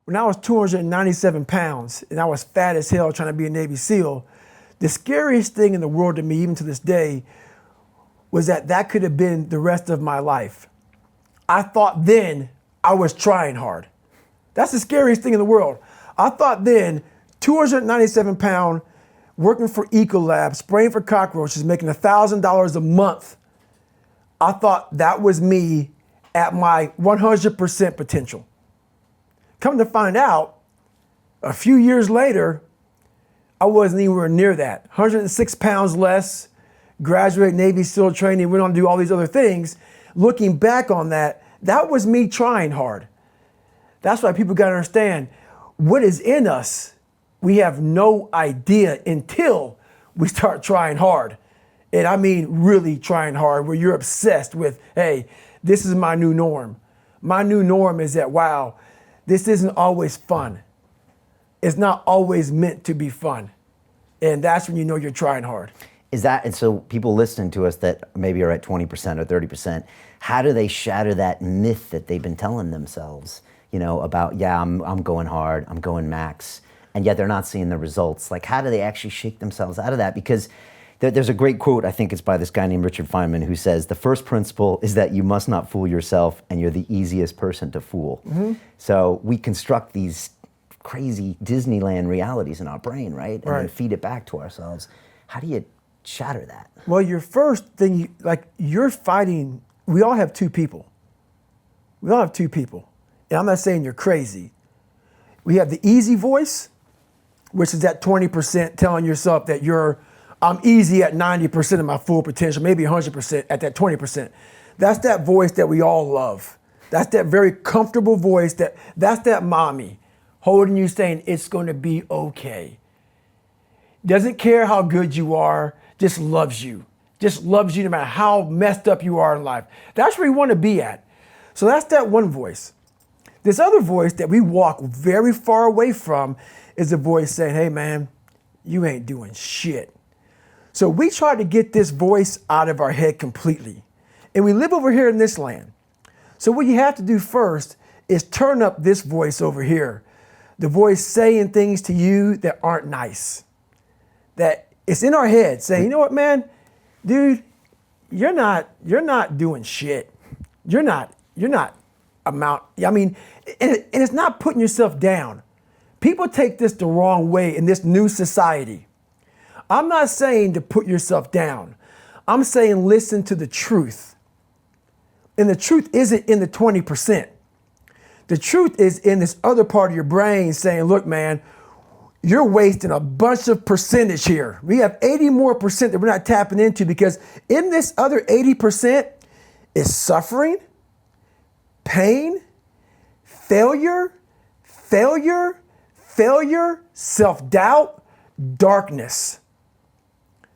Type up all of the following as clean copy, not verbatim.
When I was 297 pounds and I was fat as hell trying to be a Navy SEAL, the scariest thing in the world to me, even to this day, was that that could have been the rest of my life. I thought then I was trying hard. That's the scariest thing in the world. I thought then, 297 pound, working for Ecolab, spraying for cockroaches, making $1,000 a month. I thought that was me at my 100% potential. Come to find out, a few years later, I wasn't anywhere near that. 106 pounds less, graduate Navy SEAL training, went on to do all these other things. Looking back on that, that was me trying hard. That's why people gotta understand, what is in us, we have no idea until we start trying hard. And I mean really trying hard, where you're obsessed with, hey, this is my new norm. My new norm is that, wow, this isn't always fun. It's not always meant to be fun. And that's when you know you're trying hard. Is that, and so people listening to us that maybe are at 20% or 30%, how do they shatter that myth that they've been telling themselves, you know, about, yeah, I'm going hard, I'm going max, and yet they're not seeing the results? Like, how do they actually shake themselves out of that? Because there's a great quote, I think it's by this guy named Richard Feynman, who says, the first principle is that you must not fool yourself, and you're the easiest person to fool. Mm-hmm. So we construct these crazy Disneyland realities in our brain, right? And then feed it back to ourselves. How do you shatter that? Well, your first thing, you're fighting, we all have two people. We all have two people. And I'm not saying you're crazy. We have the easy voice, which is that 20% telling yourself that I'm easy at 90% of my full potential, maybe 100% at that 20%. That's that voice that we all love. That's that very comfortable voice, that's that mommy holding you saying it's going to be okay. Doesn't care how good you are, just loves you. Just loves you no matter how messed up you are in life. That's where you want to be at. So that's that one voice. This other voice that we walk very far away from is a voice saying, hey man, you ain't doing shit. So we try to get this voice out of our head completely. And we live over here in this land. So what you have to do first is turn up this voice over here. The voice saying things to you that aren't nice. That it's in our head saying, you know what, man, dude, you're not doing shit. You're not I mean, and it's not putting yourself down. People take this the wrong way in this new society. I'm not saying to put yourself down. I'm saying listen to the truth. And the truth isn't in the 20%. The truth is in this other part of your brain saying, look, man, you're wasting a bunch of percentage here. We have 80 more percent that we're not tapping into, because in this other 80% is suffering, pain, failure, self-doubt, darkness,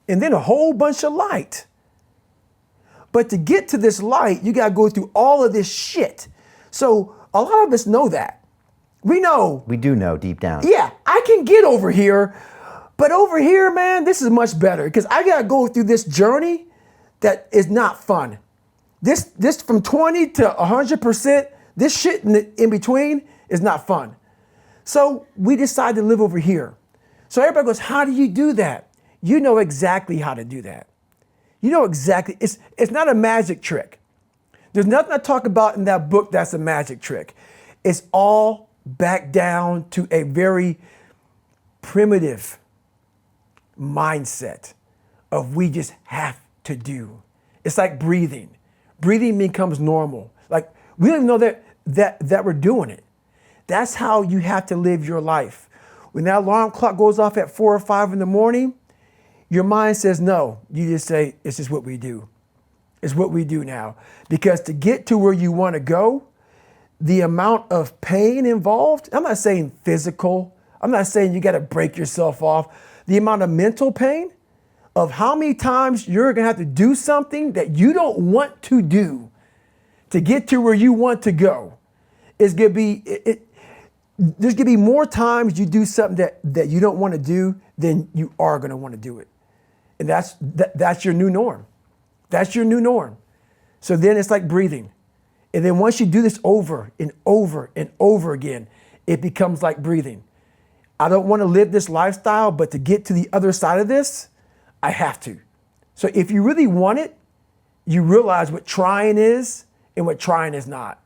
and then a whole bunch of light. But to get to this light, you got to go through all of this shit. So a lot of us know that. We know. We do know deep down. Yeah, I can get over here, but over here, man, this is much better, because I got to go through this journey that is not fun. This from 20 to 100%, this shit in between is not fun. So we decide to live over here. So everybody goes, how do you do that? You know exactly how to do that. You know exactly, it's not a magic trick. There's nothing I talk about in that book that's a magic trick. It's all back down to a very primitive mindset of we just have to do. It's like breathing. Breathing becomes normal. Like we don't even know that we're doing it. That's how you have to live your life. When that alarm clock goes off at 4 or 5 in the morning, your mind says no. You just say, it's just what we do. It's what we do now. Because to get to where you want to go, the amount of pain involved, I'm not saying physical, I'm not saying you got to break yourself off. The amount of mental pain of how many times you're going to have to do something that you don't want to do to get to where you want to go is going to be, there's going to be more times you do something that you don't want to do than you are going to want to do it. And that's your new norm. That's your new norm. So then it's like breathing. And then once you do this over and over and over again, it becomes like breathing. I don't want to live this lifestyle, but to get to the other side of this, I have to. So if you really want it, you realize what trying is and what trying is not.